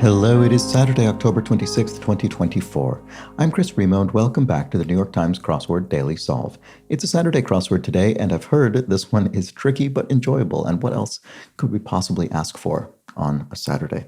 Hello, it is Saturday, October 26th, 2024. I'm Chris Remo, and welcome back to the New York Times Crossword Daily Solve. It's a Saturday crossword today, and I've heard this one is tricky but enjoyable, and what else could we possibly ask for on a Saturday?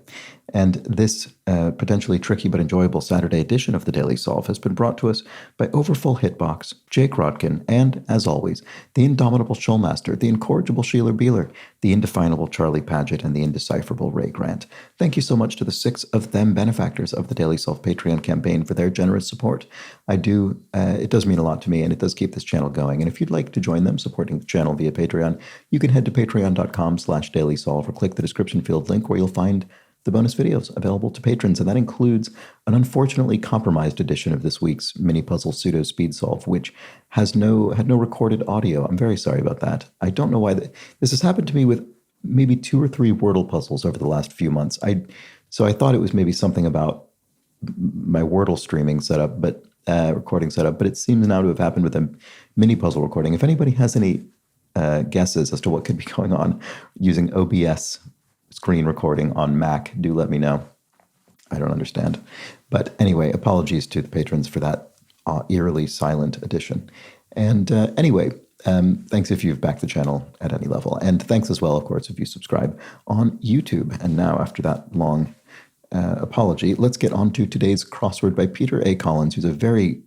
And this potentially tricky but enjoyable Saturday edition of the Daily Solve has been brought to us by Overfull Hitbox, Jake Rodkin, and, as always, the indomitable Shoalmaster, the incorrigible Sheeler Beeler, the indefinable Charlie Paget, and the indecipherable Ray Grant. Thank you so much to the 6 of them benefactors of the Daily Solve Patreon campaign for their generous support. It does mean a lot to me, and it does keep this channel going. And if you'd like to join them supporting the channel via Patreon, you can head to patreon.com/dailysolve or click the description field link where you'll find the bonus videos available to patrons, and that includes an unfortunately compromised edition of this week's mini puzzle pseudo speed solve, which had no recorded audio. I'm very sorry about that. I don't know why this has happened to me with maybe 2 or 3 Wordle puzzles over the last few months. So I thought it was maybe something about my Wordle streaming setup, but recording setup. But it seems now to have happened with a mini puzzle recording. If anybody has any guesses as to what could be going on using OBS screen recording on Mac, do let me know. I don't understand. But anyway, apologies to the patrons for that eerily silent edition. And thanks if you've backed the channel at any level. And thanks as well, of course, if you subscribe on YouTube. And now, after that long apology, let's get on to today's crossword by Peter A. Collins, who's a very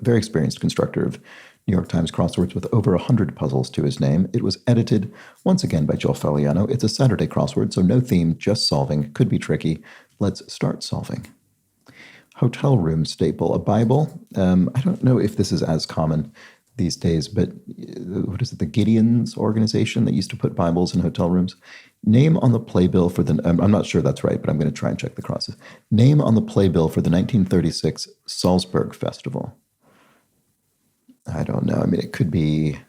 experienced constructor of New York Times crosswords with over 100 puzzles to his name. It was edited once again by Joel Faliano. It's a Saturday crossword, so no theme, just solving. Could be tricky. Let's start solving. Hotel room staple, a Bible. I don't know if this is as common these days, but what is it? The Gideon's organization that used to put Bibles in hotel rooms. Name on the playbill for the, I'm not sure that's right, but I'm going to try and check the crosses. Name on the playbill for the 1936 Salzburg Festival. I don't know. I mean, it could be,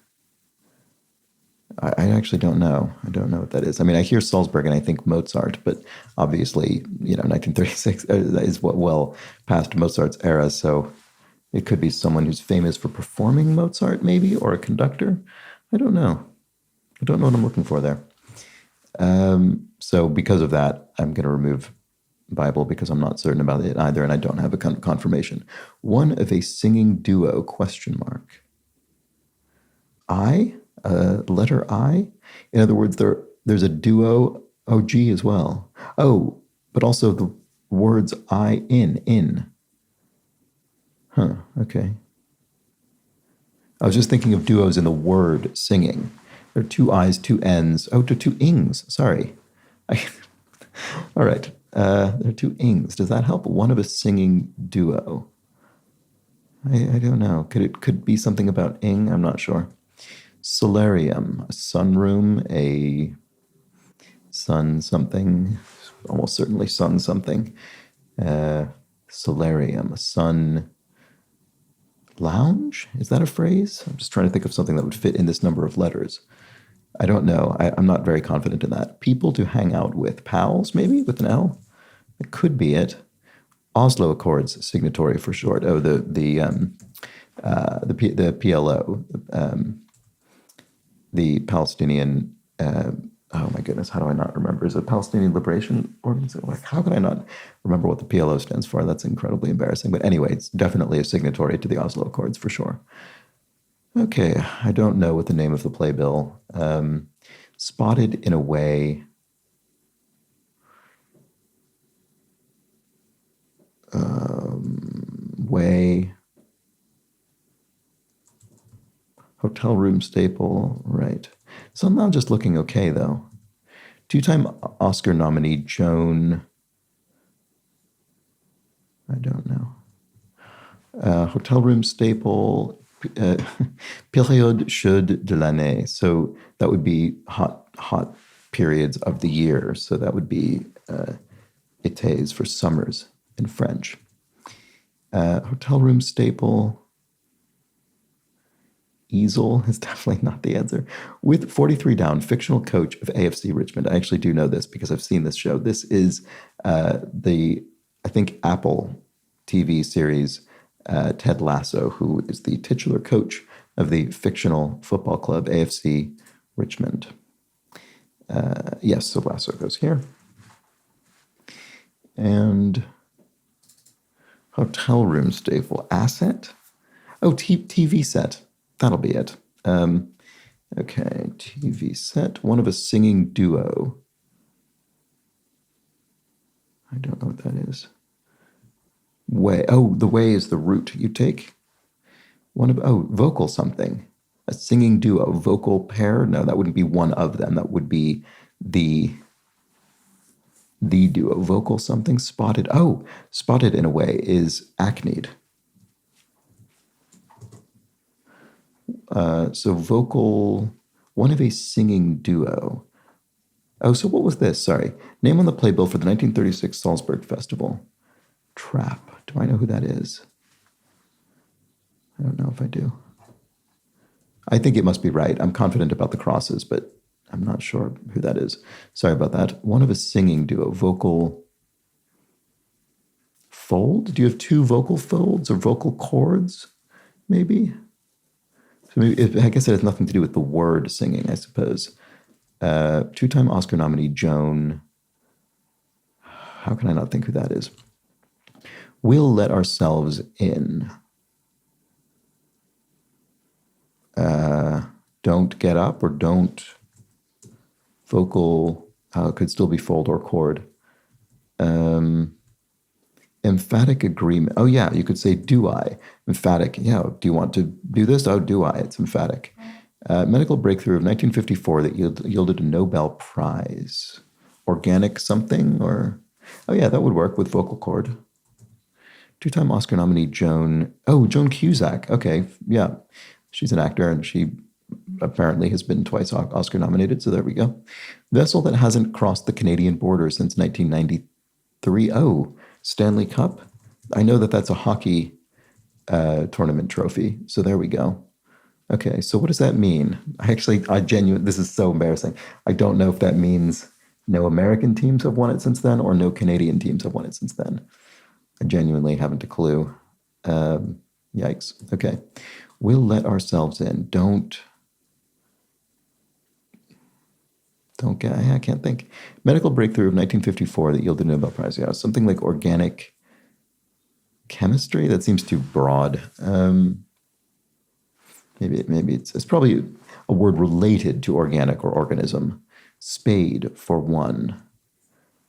I actually don't know. I don't know what that is. I mean, I hear Salzburg and I think Mozart, but obviously, 1936 is well past Mozart's era, so it could be someone who's famous for performing Mozart, maybe, or a conductor. I don't know. I don't know what I'm looking for there. So because of that, I'm going to remove Bible because I'm not certain about it either, and I don't have a confirmation. One of a singing duo, ? Letter I? In other words, there's a duo, G as well. Oh, but also the words I, in. Huh, okay. I was just thinking of duos in the word singing. There are 2 I's, 2 N's. Oh, 2 ings, sorry. All right. There are 2 ings. Does that help? One of a singing duo. I don't know. Could be something about ing? I'm not sure. Solarium, a sunroom, a sun something, almost certainly sun something. Solarium, a sun lounge? Is that a phrase? I'm just trying to think of something that would fit in this number of letters. I don't know. I'm not very confident in that. People to hang out with. Pals, maybe, with an L? It could be it. Oslo Accords, signatory for short. Oh, the PLO, the Palestinian. Oh my goodness, how do I not remember? Is it Palestinian Liberation Organization? Like, how can I not remember what the PLO stands for? That's incredibly embarrassing. But anyway, it's definitely a signatory to the Oslo Accords for sure. Okay, I don't know what the name of the playbill. Spotted in a way. Hotel room staple, right. Somehow just looking okay, though. 2-time Oscar nominee Joan, I don't know. Hotel room staple, période chaude de l'année. So that would be hot periods of the year. So that would be étés for summers in French. Hotel room staple, easel is definitely not the answer. With 43 down, fictional coach of AFC Richmond. I actually do know this because I've seen this show. This is I think, Apple TV series Ted Lasso, who is the titular coach of the fictional football club AFC Richmond. Yes, so Lasso goes here. And hotel room staple. Asset? Oh, TV set. That'll be it. Okay, TV set. One of a singing duo. I don't know what that is. Way. Oh, the way is the route you take. Vocal something. A singing duo. Vocal pair? No, that wouldn't be one of them. That would be the duo. Vocal something. Spotted. Oh, spotted in a way is acneed. So vocal, one of a singing duo. Oh, so what was this? Sorry. Name on the playbill for the 1936 Salzburg Festival. Trap. Do I know who that is? I don't know if I do. I think it must be right. I'm confident about the crosses, but I'm not sure who that is. Sorry about that. One of a singing duo. Vocal fold? Do you have two vocal folds or vocal chords? Maybe? So maybe, I guess it has nothing to do with the word singing, I suppose. Two-time Oscar nominee Joan. How can I not think who that is? We'll let ourselves in. Don't get up or don't. Vocal could still be fold or chord. Emphatic agreement. Oh, yeah, you could say, do I? Emphatic. Yeah, do you want to do this? Oh, do I? It's emphatic. Medical breakthrough of 1954 that yielded a Nobel Prize. Organic something or... Oh, yeah, that would work with vocal cord. Two-time Oscar nominee Joan Cusack. Okay, yeah. She's an actor and she apparently has been twice Oscar nominated, so there we go. Vessel that hasn't crossed the Canadian border since 1993. Oh, Stanley Cup. I know that that's a hockey tournament trophy, so there we go. Okay, so what does that mean? This is so embarrassing. I don't know if that means no American teams have won it since then or no Canadian teams have won it since then. I genuinely haven't a clue. Yikes. Okay. We'll let ourselves in. I can't think. Medical breakthrough of 1954 that yielded a Nobel Prize. Yeah, something like organic chemistry. That seems too broad. Maybe it's probably a word related to organic or organism. Spade for one.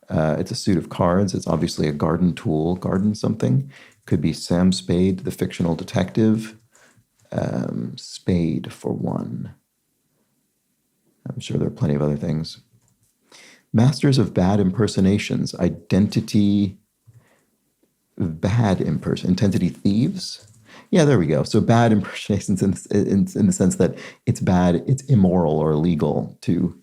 It's a suit of cards. It's obviously a garden tool. Garden something. Could be Sam Spade, the fictional detective. Spade for one. I'm sure there are plenty of other things. Masters of bad impersonations. Identity thieves. Yeah, there we go. So bad impersonations in the sense that it's bad, it's immoral or illegal to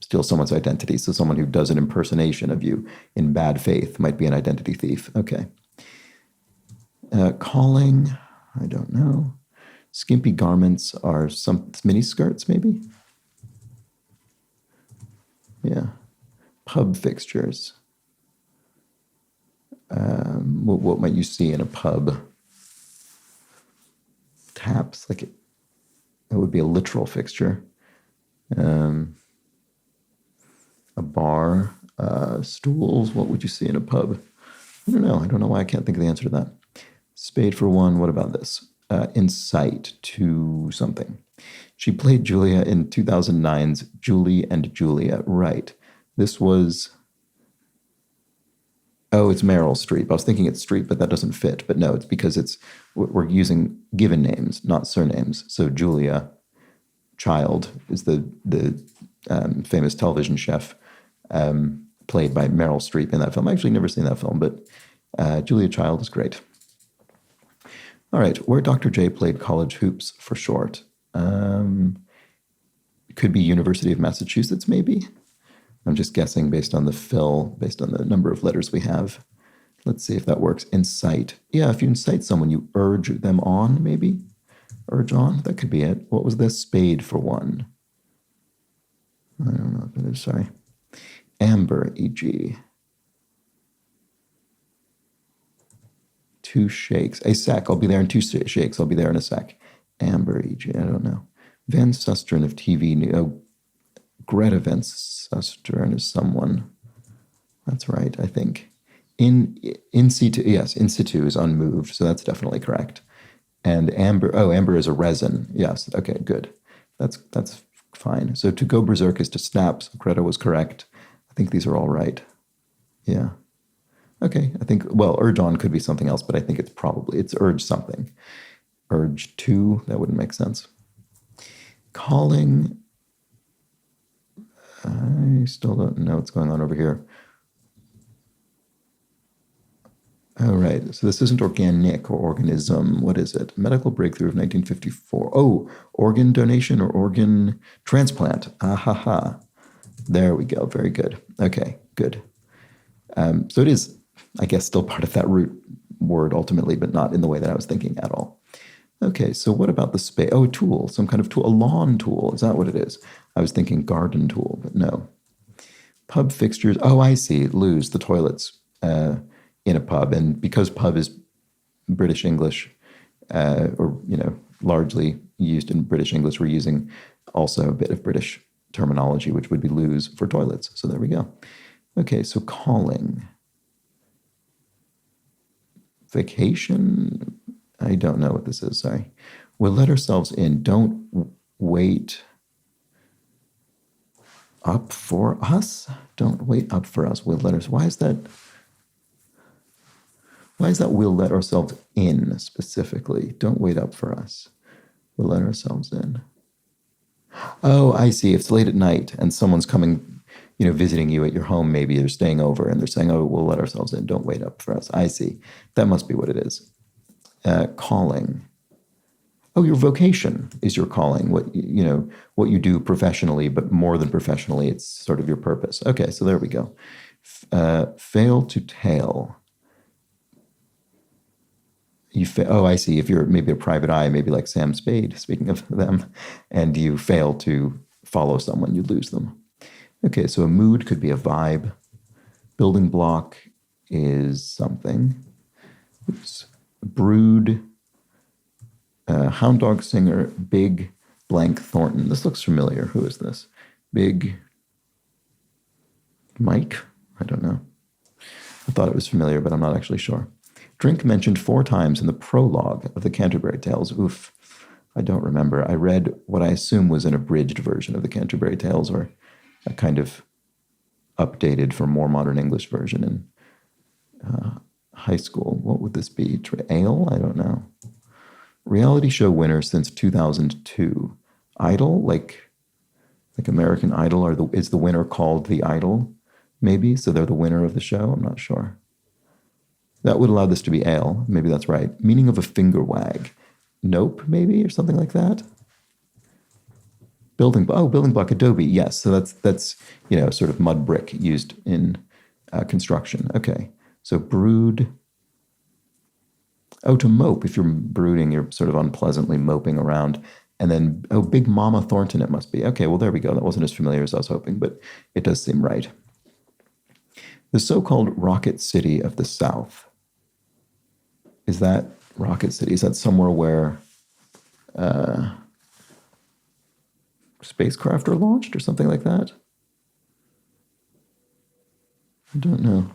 steal someone's identity. So someone who does an impersonation of you in bad faith might be an identity thief. Okay. Calling, I don't know. Skimpy garments are some mini skirts, maybe? Yeah. Pub fixtures. What might you see in a pub? Taps, like it would be a literal fixture. A bar, stools. What would you see in a pub? I don't know. I don't know why I can't think of the answer to that. Spade for one. What about this? Insight to something. She played Julia in 2009's Julie and Julia. Right. This was... Oh, it's Meryl Streep. I was thinking it's Streep, but that doesn't fit. But no, it's because we're using given names, not surnames. So Julia Child is the famous television chef played by Meryl Streep in that film. I've actually never seen that film, but Julia Child is great. All right, where Dr. J played college hoops for short. Could be University of Massachusetts, maybe. I'm just guessing based on the number of letters we have. Let's see if that works. Incite. Yeah, if you incite someone, you urge them on, maybe? Urge on? That could be it. What was this? Spade for one. I don't know if it is, sorry. Amber, e.g. Two shakes. A sec. I'll be there in two shakes. I'll be there in a sec. Amber, e.g. I don't know. Van Susteren of TV. Greta Van Susteren is someone. That's right, I think. In situ, yes, in situ is unmoved, so that's definitely correct. And amber, oh, amber is a resin. Yes, okay, good. That's fine. So to go berserk is to snap. So Greta was correct. I think these are all right. Yeah. Okay, I think, well, urge on could be something else, but I think it's urge something. Urge to, that wouldn't make sense. Calling, I still don't know what's going on over here. All right, so this isn't organic or organism. What is it? Medical breakthrough of 1954. Oh, organ donation or organ transplant. Ah ha ha. There we go. Very good. Okay, good. So it is, I guess, still part of that root word ultimately, but not in the way that I was thinking at all. Okay, so what about the space? Oh, a tool, some kind of tool, a lawn tool. Is that what it is? I was thinking garden tool, but no. Pub fixtures. Oh, I see. Lose the toilets in a pub, and because pub is British English, or largely used in British English, we're using also a bit of British terminology, which would be lose for toilets. So there we go. Okay, so calling. Vacation. I don't know what this is. Sorry. We'll let ourselves in. Don't wait up for us. Don't wait up for us. We'll let us. Why is that? Why is that we'll let ourselves in specifically? Don't wait up for us. We'll let ourselves in. Oh, I see. If it's late at night and someone's coming, visiting you at your home, maybe they're staying over and they're saying, oh, we'll let ourselves in. Don't wait up for us. I see. That must be what it is. Calling. Oh, your vocation is your calling. What you do professionally, but more than professionally, it's sort of your purpose. Okay, so there we go. Fail to tail. Oh, I see. If you're maybe a private eye, maybe like Sam Spade, speaking of them, and you fail to follow someone, you lose them. Okay, so a mood could be a vibe. Building block is something. Oops. Brood. Hound dog singer, Big Blank Thornton. This looks familiar. Who is this? Big Mike? I don't know. I thought it was familiar, but I'm not actually sure. Drink mentioned 4 times in the prologue of the Canterbury Tales. Oof, I don't remember. I read what I assume was an abridged version of the Canterbury Tales, or a kind of updated for more modern English version in high school. What would this be? Ale? I don't know. Reality show winner since 2002. Idol, like American Idol, is the winner called the Idol? Maybe, so they're the winner of the show? I'm not sure. That would allow this to be ale. Maybe that's right. Meaning of a finger wag. Nope, maybe, or something like that. Building block, adobe. Yes, so that's sort of mud brick used in construction. Okay, so brood. Oh, to mope. If you're brooding, you're sort of unpleasantly moping around. And then, Big Mama Thornton it must be. Okay, well, there we go. That wasn't as familiar as I was hoping, but it does seem right. The so-called Rocket City of the South. Is that Rocket City? Is that somewhere where spacecraft are launched or something like that? I don't know.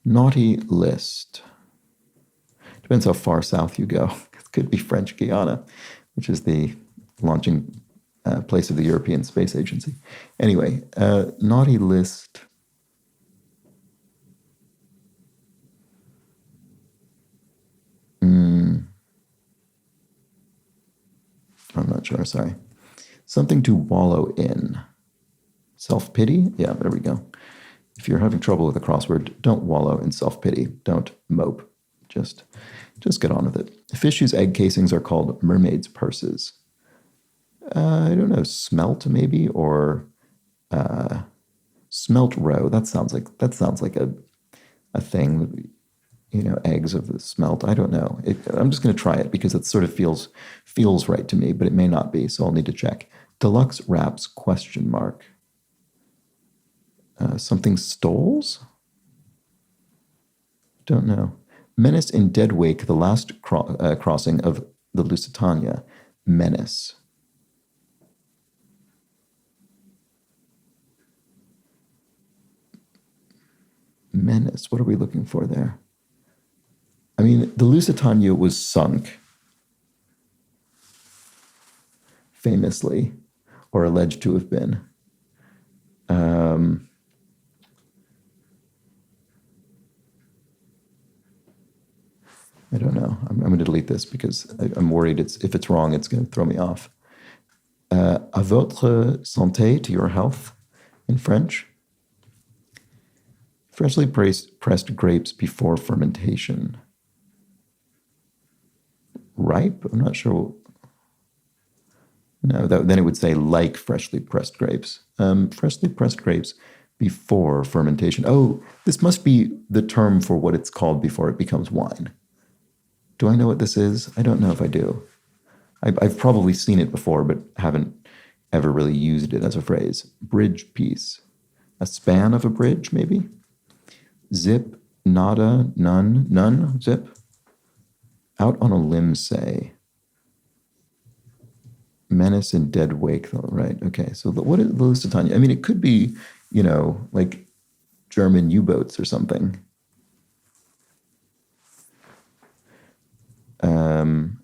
Naughty list. Depends how far south you go. It could be French Guiana, which is the launching place of the European Space Agency. Anyway, naughty list. I'm not sure, sorry. Something to wallow in. Self-pity? Yeah, there we go. If you're having trouble with a crossword, don't wallow in self-pity. Don't mope. Just get on with it. Fish whose egg casings are called mermaids' purses. I don't know, smelt maybe, or smelt roe. That sounds like a thing. Eggs of the smelt. I don't know. I'm just going to try it because it sort of feels right to me, but it may not be, so I'll need to check. Deluxe wraps ? Something stoles? Don't know. Menace in Dead Wake, the last crossing of the Lusitania. Menace. menace. What are we looking for there? I mean, the Lusitania was sunk, famously, or alleged to have been. I don't know. I'm going to delete this because I'm worried if it's wrong, it's going to throw me off. À votre santé, to your health, in French. Freshly pressed grapes before fermentation. Ripe? I'm not sure. No, then it would say like freshly pressed grapes. Freshly pressed grapes before fermentation. Oh, this must be the term for what it's called before it becomes wine. Do I know what this is? I don't know if I do. I've probably seen it before, but haven't ever really used it as a phrase. Bridge piece. A span of a bridge, maybe? Zip, nada, none, zip. Out on a limb, say. Menace and dead wake, though, right? Okay, so what is Lusitania? I mean, it could be, like German U-boats or something.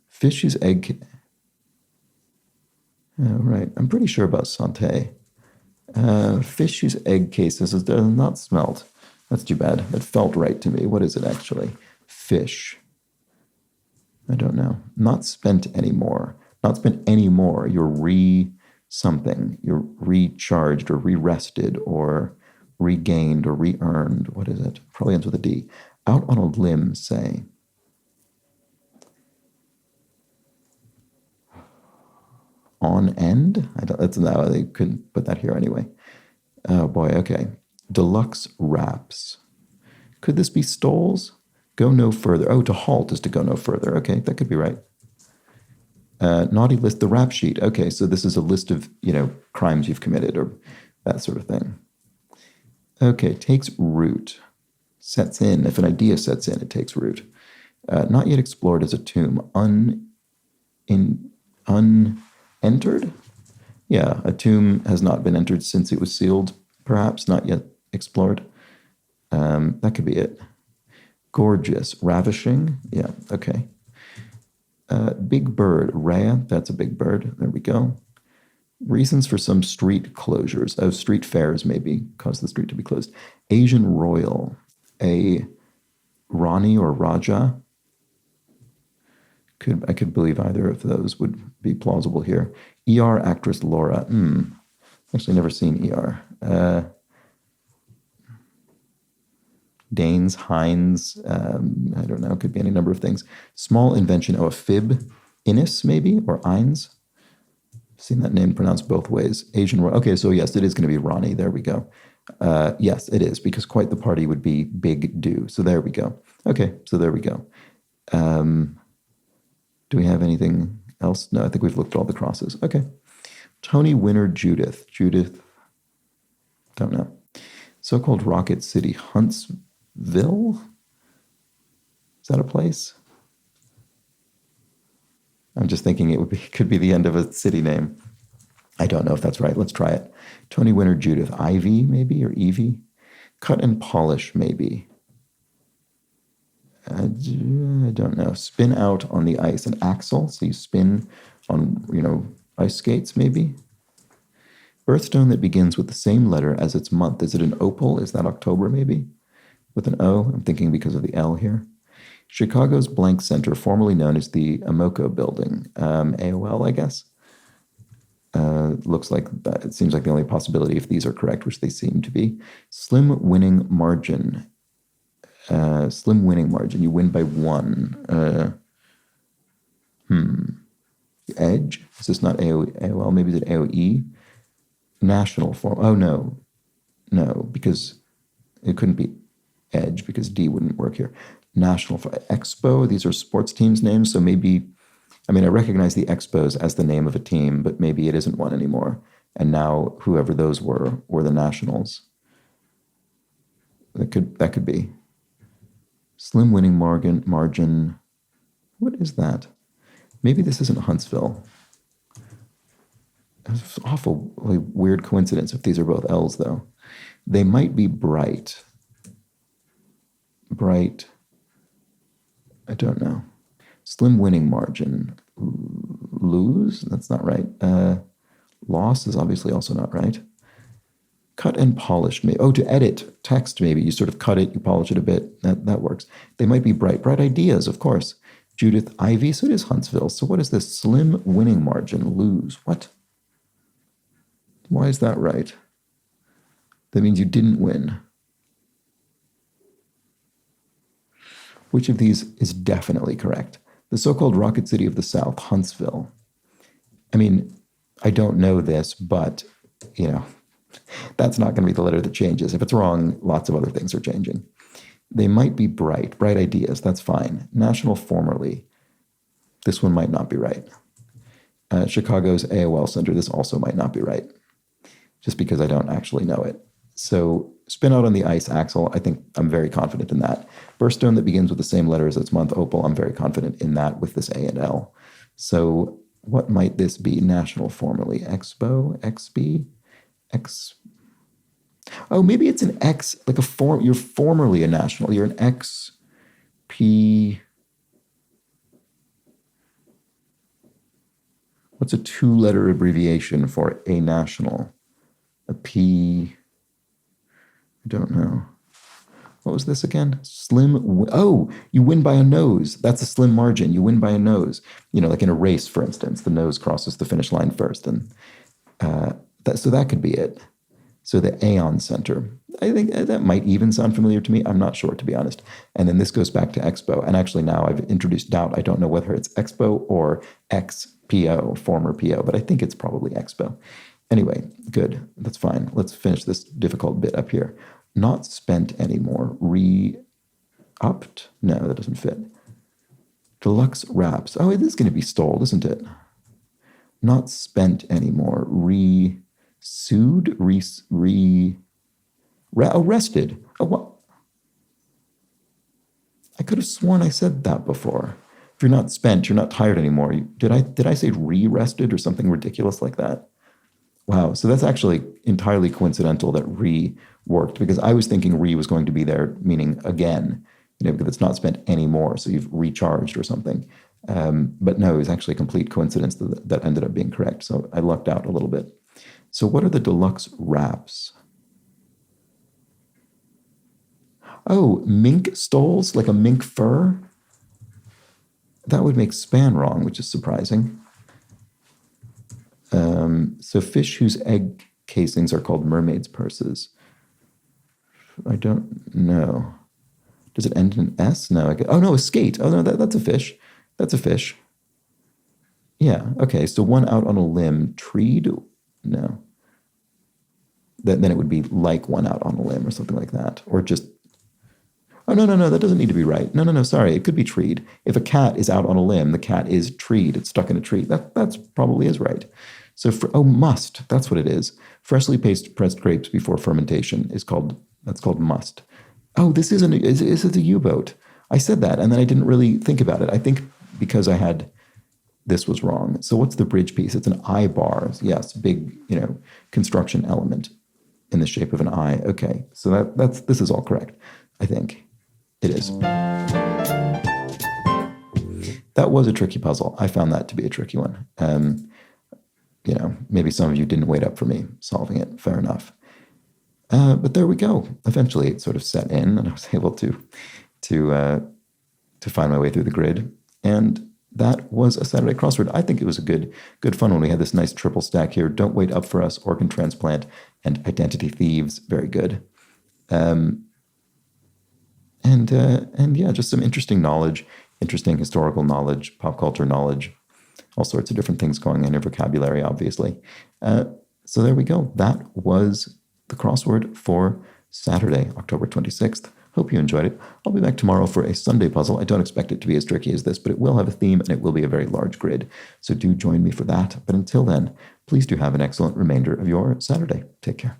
Fish's egg. Oh, right. I'm pretty sure about Santé. Fish's egg cases does not smelt. That's too bad. That felt right to me. What is it actually? Fish. I don't know. Not spent anymore. Not spent anymore. You're something. You're recharged or re-rested or regained or re-earned. What is it? Probably ends with a D. Out on a limb, say. On end? They couldn't put that here anyway. Oh boy, okay. Deluxe wraps. Could this be stoles? Go no further. Oh, to halt is to go no further. Okay, that could be right. Naughty list, the rap sheet. Okay, so this is a list of, crimes you've committed or that sort of thing. Okay, takes root. Sets in. If an idea sets in, it takes root. Not yet explored as a tomb. Unentered? Yeah, a tomb has not been entered since it was sealed, perhaps, not yet explored. That could be it. Gorgeous, ravishing. Yeah, okay. Big bird, rhea, that's a big bird. There we go. Reasons for some street closures. Oh, street fairs maybe cause the street to be closed. Asian royal, a Rani or Raja. I could believe either of those would be plausible here. ER actress Laura. Actually never seen ER. Danes, Heinz, I don't know, could be any number of things. Small invention, a fib, Innis maybe, or Eins. Seen that name pronounced both ways. Asian, okay, so yes, it is going to be Ronnie, there we go. Yes, it is, because quite the party would be big do, so there we go. Okay, so there we go. Do we have anything else? No, I think we've looked at all the crosses. Okay. Tony winner Judith. Don't know. So-called Rocket City, Huntsville? Is that a place? I'm just thinking could be the end of a city name. I don't know if that's right. Let's try it. Tony winner Judith. Ivy, maybe, or Evie? Cut and polish, maybe. I don't know. Spin out on the ice. An axle, so you spin on, ice skates, maybe? Birthstone that begins with the same letter as its month. Is it an opal? Is that October, maybe? With an O? I'm thinking because of the L here. Chicago's Blank Center, formerly known as the Amoco Building. AOL, I guess. Looks like that. It seems like the only possibility if these are correct, which they seem to be. Slim winning margin. You win by 1. Edge. Is this not AOL? Maybe is it AOE? National form. Oh, no, because it couldn't be Edge because D wouldn't work here. National Expo. These are sports teams' names, so maybe. I mean, I recognize the Expos as the name of a team, but maybe it isn't one anymore. And now whoever those were the Nationals. That could be. Slim winning margin. What is that? Maybe this isn't Huntsville. It's an awfully weird coincidence if these are both L's, though. They might be bright. bright, I don't know. Slim winning margin, lose, that's not right. Loss is obviously also not right. Cut and polish, maybe. Oh, to edit text, maybe. You sort of cut it, you polish it a bit. That works. They might be bright. Bright ideas, of course. Judith Ivy, so it is Huntsville. So what is this? Slim winning margin, lose. What? Why is that right? That means you didn't win. Which of these is definitely correct? The so-called Rocket City of the South, Huntsville. I mean, I don't know this, but, that's not going to be the letter that changes. If it's wrong, lots of other things are changing. They might be bright ideas. That's fine. National formerly. This one might not be right. Chicago's AOL Center. This also might not be right, just because I don't actually know it. So spin out on the ice, Axel. I think I'm very confident in that. Birthstone that begins with the same letter as its month, Opal. I'm very confident in that with this A and L. So what might this be? National formerly. Expo, XB, X. Oh, maybe it's an X, like a form. You're formerly a national. You're an XP. What's a two-letter abbreviation for a national? A P. I don't know. What was this again? Oh, you win by a nose. That's a slim margin. You win by a nose. Like in a race, for instance, the nose crosses the finish line first. And so that could be it. So the Aon Center. I think that might even sound familiar to me. I'm not sure, to be honest. And then this goes back to Expo. And actually now I've introduced doubt. I don't know whether it's Expo or XPO, former PO, but I think it's probably Expo. Anyway, good. That's fine. Let's finish this difficult bit up here. Not spent anymore. Re-upped? No, that doesn't fit. Deluxe wraps. Oh, it is going to be stole, isn't it? Not spent anymore. Sued? Arrested. Oh, what? I could have sworn I said that before. If you're not spent, you're not tired anymore. Did I say re-rested or something ridiculous like that? Wow, so that's actually entirely coincidental that re worked, because I was thinking re was going to be there, meaning again, because it's not spent anymore, so you've recharged or something. But no, it was actually a complete coincidence that ended up being correct, so I lucked out a little bit. So what are the deluxe wraps? Oh, mink stoles, like a mink fur? That would make span wrong, which is surprising. So fish whose egg casings are called mermaid's purses. I don't know. Does it end in an S? No. Oh, no, a skate. Oh, no, that's a fish. That's a fish. Yeah, okay. So one out on a limb. Treed? No. Then it would be like one out on a limb or something like that. Or just... Oh, no, that doesn't need to be right. No, sorry. It could be treed. If a cat is out on a limb, the cat is treed. It's stuck in a tree. That's probably is right. So, must. That's what it is. Freshly pressed grapes before fermentation that's called must. Oh, this is a U-boat. I said that, and then I didn't really think about it. I think because this was wrong. So what's the bridge piece? It's an eye bar. Yes, big, construction element in the shape of an eye. Okay, so this is all correct, I think. It is. That was a tricky puzzle. I found that to be a tricky one. Maybe some of you didn't wait up for me solving it. Fair enough. But there we go. Eventually it sort of set in and I was able to find my way through the grid. And that was a Saturday crossword. I think it was a good fun one. We had this nice triple stack here. Don't Wait Up for Us, Organ Transplant, and Identity Thieves. Very good. And yeah, just some interesting knowledge, interesting historical knowledge, pop culture knowledge, all sorts of different things going in your vocabulary, obviously. So there we go. That was the crossword for Saturday, October 26th. Hope you enjoyed it. I'll be back tomorrow for a Sunday puzzle. I don't expect it to be as tricky as this, but it will have a theme and it will be a very large grid. So do join me for that. But until then, please do have an excellent remainder of your Saturday. Take care.